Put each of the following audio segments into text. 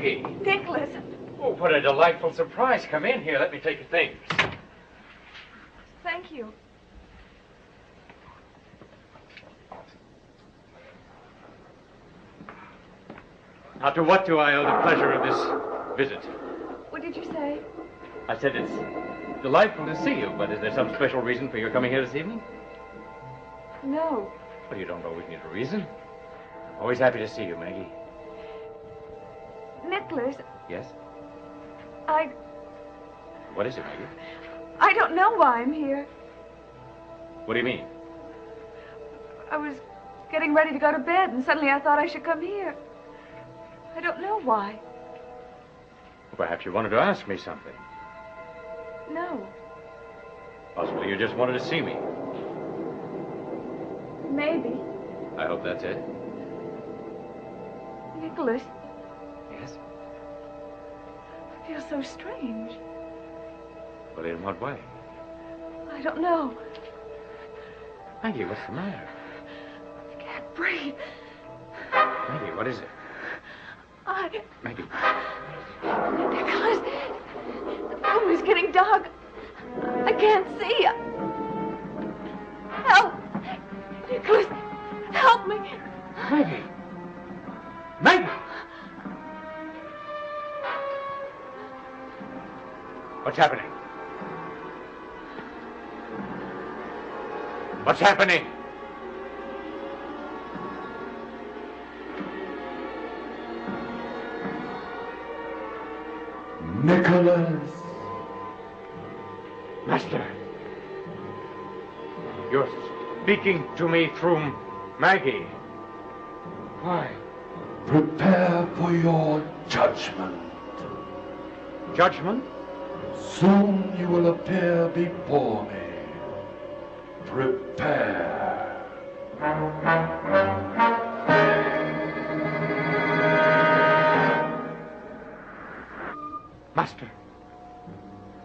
Maggie! Nicholas! Oh, what a delightful surprise. Come in here. Let me take your things. Thank you. Now, to what do I owe the pleasure of this visit? What did you say? I said it's delightful to see you, but is there some special reason for your coming here this evening? No. Well, you don't always need a reason. I'm always happy to see you, Maggie. Nicholas, Yes? What is it, Maggie? I don't know why I'm here. What do you mean? I was getting ready to go to bed, and suddenly I thought I should come here. I don't know why. Perhaps you wanted to ask me something. No. Possibly you just wanted to see me. Maybe. I hope that's it. Nicholas, Yes? I feel so strange. But in what way? I don't know. Maggie, what's the matter? I can't breathe. Maggie, what is it? Maggie. Nicholas, the room is getting dark. I can't see. Help! Nicholas, help me. Maggie! Maggie! What's happening? What's happening? Nicholas! Master! You're speaking to me through Maggie. Why? Prepare for your judgment. Judgment? Soon you will appear before me. Prepare. Master,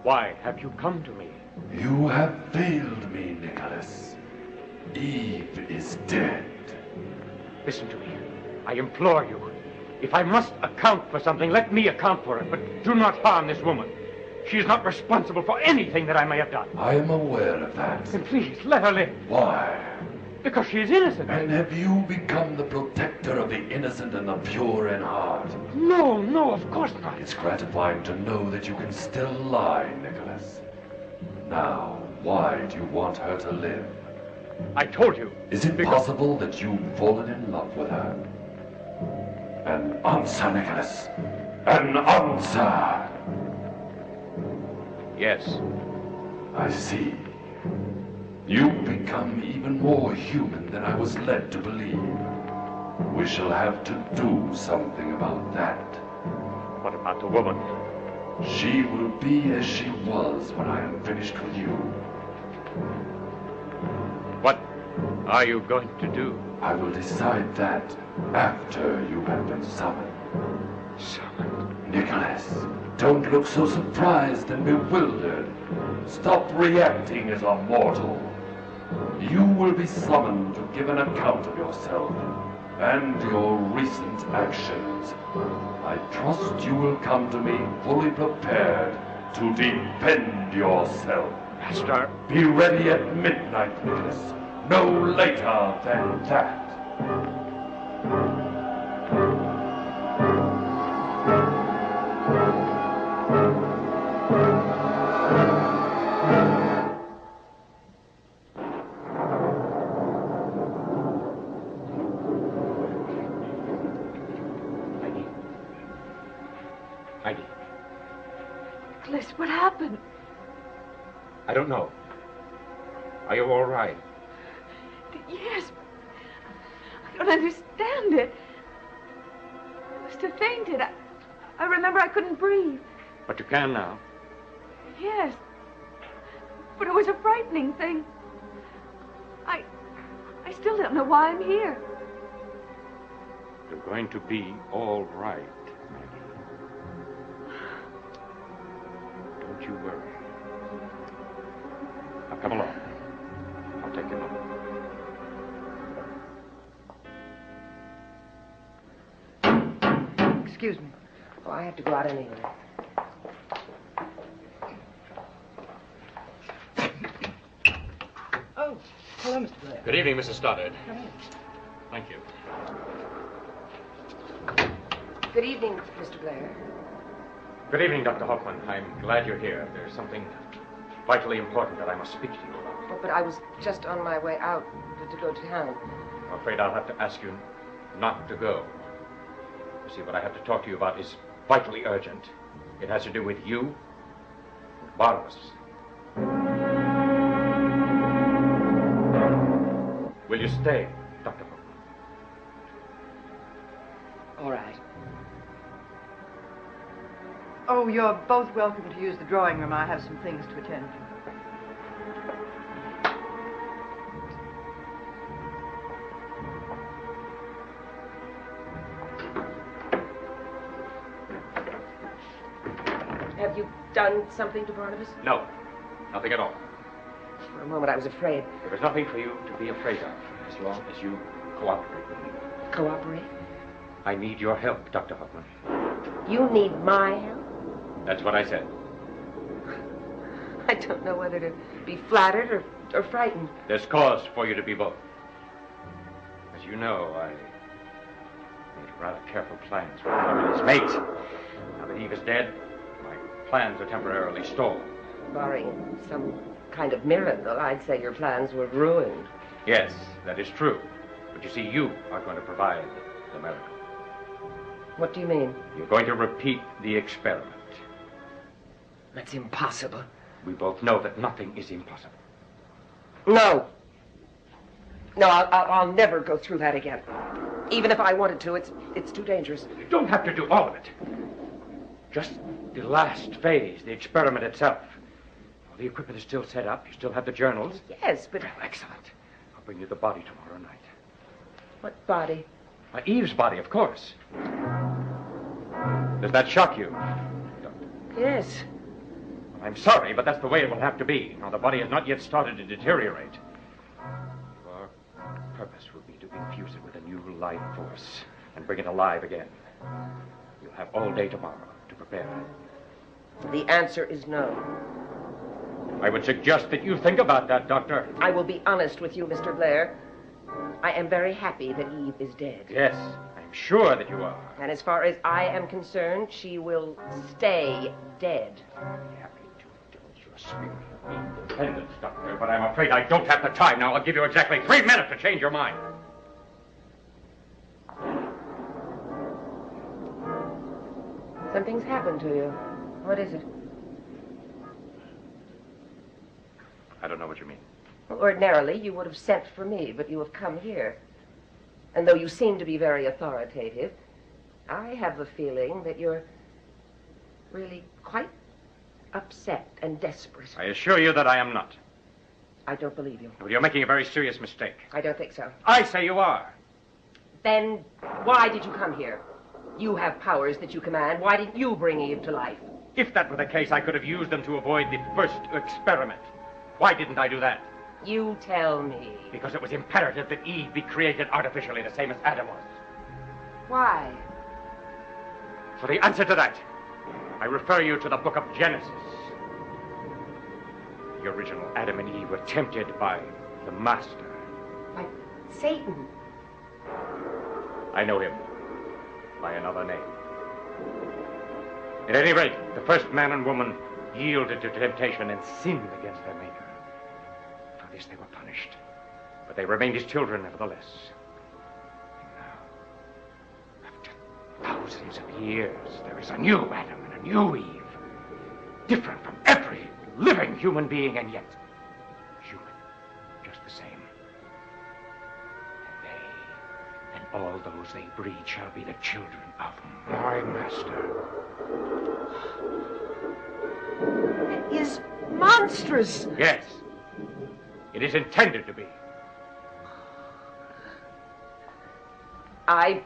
why have you come to me? You have failed me, Nicholas. Eve is dead. Listen to me. I implore you. If I must account for something, let me account for it, but do not harm this woman. She is not responsible for anything that I may have done. I am aware of that. Then please, let her live. Why? Because she is innocent. And have you become the protector of the innocent and the pure in heart? No, no, of course not. It's gratifying to know that you can still lie, Nicholas. Now, why do you want her to live? I told you. Is it possible that you've fallen in love with her? An answer, Nicholas. An answer! Yes. I see. You've become even more human than I was led to believe. We shall have to do something about that. What about the woman? She will be as she was when I am finished with you. What are you going to do? I will decide that after you have been summoned. Summoned? Nicholas, don't look so surprised and bewildered. Stop reacting as a mortal. You will be summoned to give an account of yourself and your recent actions. I trust you will come to me fully prepared to defend yourself. Master. Be ready at midnight, Nicholas. No later than that. Maggie. Nicholas, what happened? I don't know. Are you all right? Yes. I don't understand it. I must have fainted. I remember I couldn't breathe. But you can now. Yes. But it was a frightening thing. I still don't know why I'm here. You're going to be all right, Maggie. Don't you worry. Now come along. I'll take you home. Excuse me. Oh, I have to go out anyway. Oh, hello, Mr. Blair. Good evening, Mrs. Stoddard. Come in. Thank you. Good evening, Mr. Blair. Good evening, Dr. Hoffman. I'm glad you're here. There's something vitally important that I must speak to you about. Oh, but I was just on my way out to go to town. I'm afraid I'll have to ask you not to go. You see, what I have to talk to you about is vitally urgent. It has to do with you and Barnabas. Will you stay, Dr. Hoffman? All right. Oh, you're both welcome to use the drawing room. I have some things to attend to. Have you done something to Barnabas? No, nothing at all. For a moment, I was afraid. There is nothing for you to be afraid of as long as you cooperate with me. Cooperate? I need your help, Dr. Hoffman. You need my help? That's what I said. I don't know whether to be flattered or frightened. There's cause for you to be both. As you know, I made rather careful plans for Emily's mate. Now that Eve is dead, my plans are temporarily stalled. Barring some kind of miracle, I'd say your plans were ruined. Yes, that is true. But you see, you are going to provide the miracle. What do you mean? You're going to repeat the experiment. That's impossible. We both know that nothing is impossible. No. No, I'll never go through that again. Even if I wanted to, it's too dangerous. You don't have to do all of it. Just the last phase, the experiment itself. All the equipment is still set up. You still have the journals. Yes, but... Well, excellent. I'll bring you the body tomorrow night. What body? Eve's body, of course. Does that shock you? Yes. Well, I'm sorry, but that's the way it will have to be. Now, the body has not yet started to deteriorate. Our purpose will be to infuse it with a new life force and bring it alive again. You'll have all day tomorrow to prepare. The answer is no. I would suggest that you think about that, Doctor. I will be honest with you, Mr. Blair. I am very happy that Eve is dead. Yes, I'm sure that you are. And as far as I am concerned, she will stay dead. I'm happy to indulge your spirit of independence, Doctor, but I'm afraid I don't have the time now. I'll give you exactly 3 minutes to change your mind. Something's happened to you. What is it? I don't know what you mean. Well, ordinarily, you would have sent for me, but you have come here. And though you seem to be very authoritative, I have a feeling that you're really quite upset and desperate. I assure you that I am not. I don't believe you. But you're making a very serious mistake. I don't think so. I say you are. Then why did you come here? You have powers that you command. Why didn't you bring Eve to life? If that were the case, I could have used them to avoid the first experiment. Why didn't I do that? You tell me. Because it was imperative that Eve be created artificially, the same as Adam was. Why? For the answer to that, I refer you to the book of Genesis. The original Adam and Eve were tempted by the Master. By Satan. I know him by another name. At any rate, the first man and woman yielded to temptation and sinned against their Maker. For this they were punished, but they remained his children nevertheless. And now, after thousands of years, there is a new Adam and a new Eve, different from every living human being, and yet human, just the same. And they and all those they breed shall be the children of my Master. It is monstrous. Yes, it is intended to be. I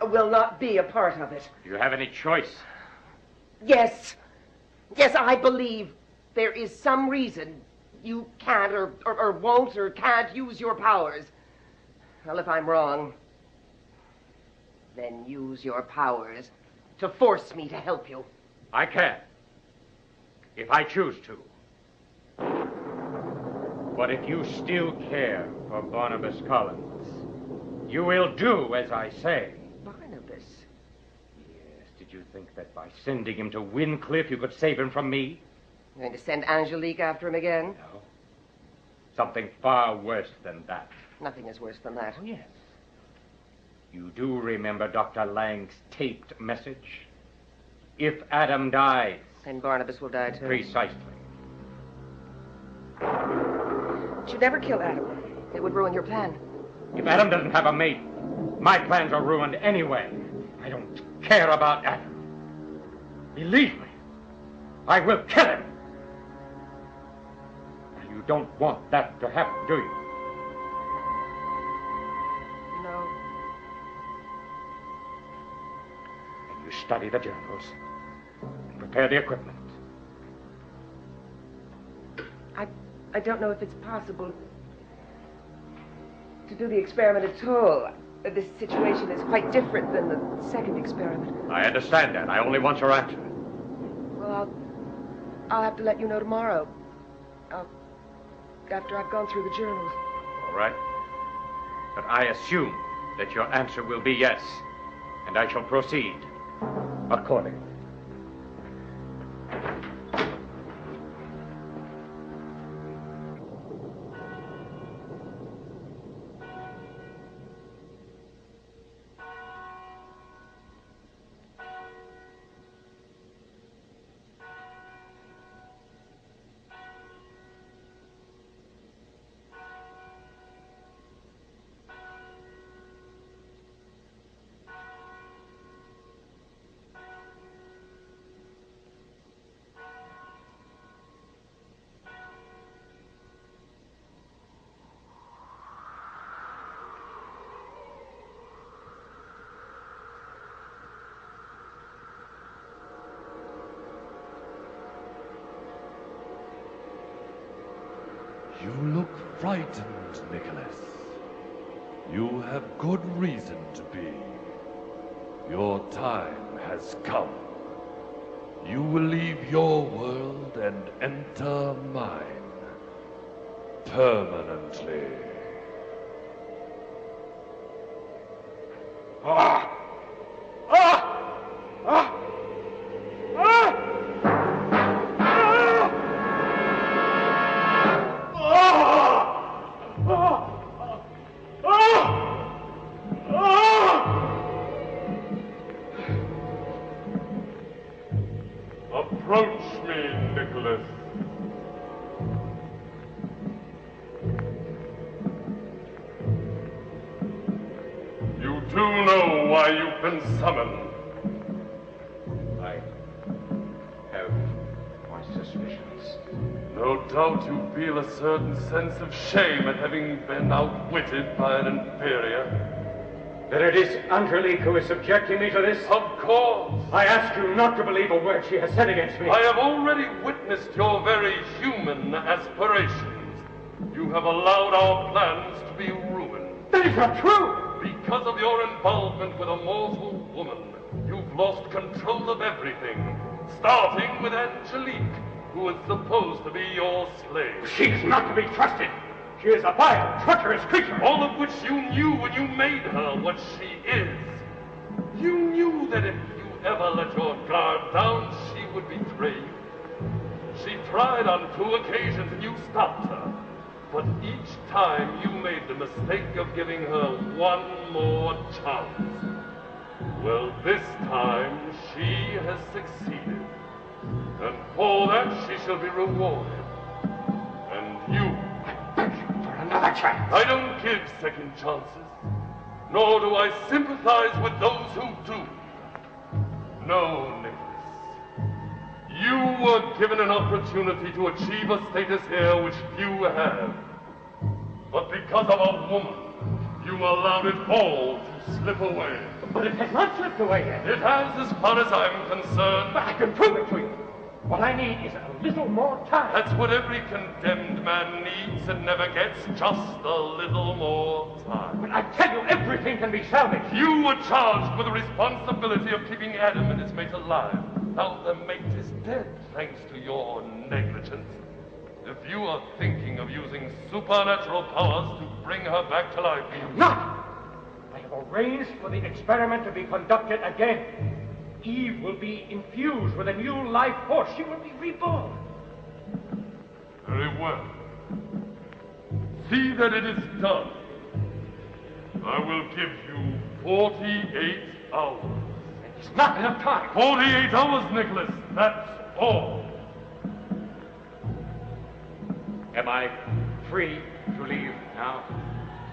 will not be a part of it. Do you have any choice? Yes. Yes, I believe there is some reason you can't or won't or can't use your powers. Well, if I'm wrong, then use your powers to force me to help you. I can, if I choose to. But if you still care for Barnabas Collins, you will do as I say. Barnabas? Yes, did you think that by sending him to Wyncliffe you could save him from me? You're going to send Angelique after him again? No. Something far worse than that. Nothing is worse than that. Oh, yes. You do remember Dr. Lang's taped message? If Adam dies... Then Barnabas will die too. Precisely. You should never kill Adam. It would ruin your plan. If Adam doesn't have a mate, my plans are ruined anyway. I don't care about Adam. Believe me, I will kill him. You don't want that to happen, do you? No. And you study the journals and prepare the equipment. I don't know if it's possible to do the experiment at all. This situation is quite different than the second experiment. I understand that. I only want your answer. Well, I'll have to let you know tomorrow. After I've gone through the journals. All right. But I assume that your answer will be yes, and I shall proceed accordingly. You look frightened, Nicholas. You have good reason to be. Your time has come. You will leave your world and enter mine. Permanently. Ah! Ah! Ah! Ah! Approach me, Nicholas. You do know why you've been summoned. I have my suspicions. No doubt you feel a certain sense of shame at having been outwitted by an inferior. That it is Angelique who is subjecting me to this? Of course. I ask you not to believe a word she has said against me. I have already witnessed your very human aspirations. You have allowed our plans to be ruined. That is not true! Because of your involvement with a mortal woman, you've lost control of everything, starting with Angelique, who is supposed to be your slave. She is not to be trusted. She is a vile, treacherous creature. All of which you knew when you made her what she is. You knew that if you ever let your guard down, she would betray you. She tried on 2 occasions and you stopped her. But each time you made the mistake of giving her one more chance. Well, this time she has succeeded. And for that she shall be rewarded. And you... Another chance. I don't give second chances, nor do I sympathize with those who do. No, Nicholas. You were given an opportunity to achieve a status here which few have. But because of a woman, you allowed it all to slip away. But it has not slipped away yet. It has as far as I'm concerned. But I can prove it to you. What I need is a little more time. That's what every condemned man needs and never gets, just a little more time. But I tell you, everything can be salvaged. You were charged with the responsibility of keeping Adam and his mate alive. Now the mate is dead, thanks to your negligence. If you are thinking of using supernatural powers to bring her back to life... I am not! I have arranged for the experiment to be conducted again. Eve will be infused with a new life force. She will be reborn. Very well. See that it is done. I will give you 48 hours. It's not enough time. 48 hours, Nicholas. That's all. Am I free to leave now?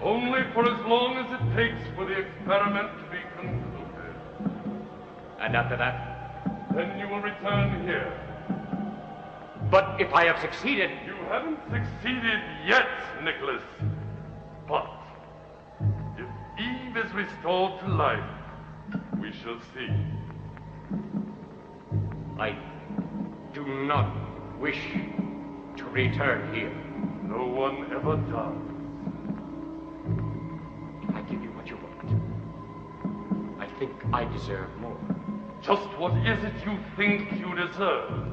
Only for as long as it takes for the experiment to be concluded. And after that? Then you will return here. But if I have succeeded... You haven't succeeded yet, Nicholas. But if Eve is restored to life, we shall see. I do not wish to return here. No one ever does. I give you what you want. I think I deserve more. Just what is it you think you deserve?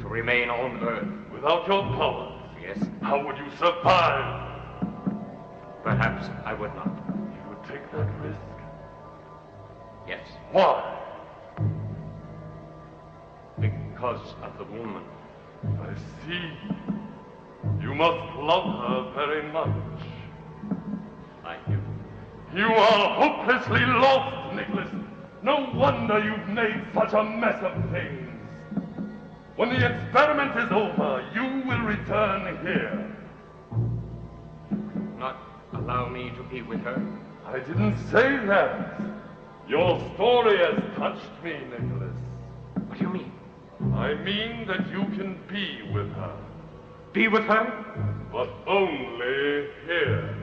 To remain on Earth. Without your powers? Yes. How would you survive? Perhaps I would not. You would take that risk? Yes. Why? Because of the woman. I see. You must love her very much. I do. You are hopelessly lost, Nicholas. No wonder you've made such a mess of things. When the experiment is over, you will return here. Not allow me to be with her? I didn't say that. Your story has touched me, Nicholas. What do you mean? I mean that you can be with her. Be with her? But only here.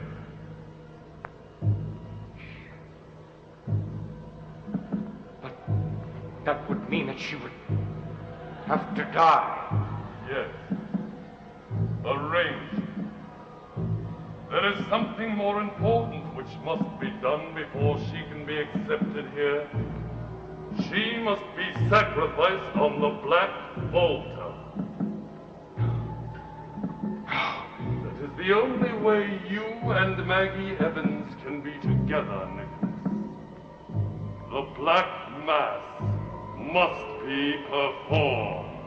But that would mean that she would have to die. Yes. Arranged. There is something more important which must be done before she can be accepted here. She must be sacrificed on the Black Altar. That is the only way you and Maggie Evans can be together, Nicholas. The Black Mass must be performed.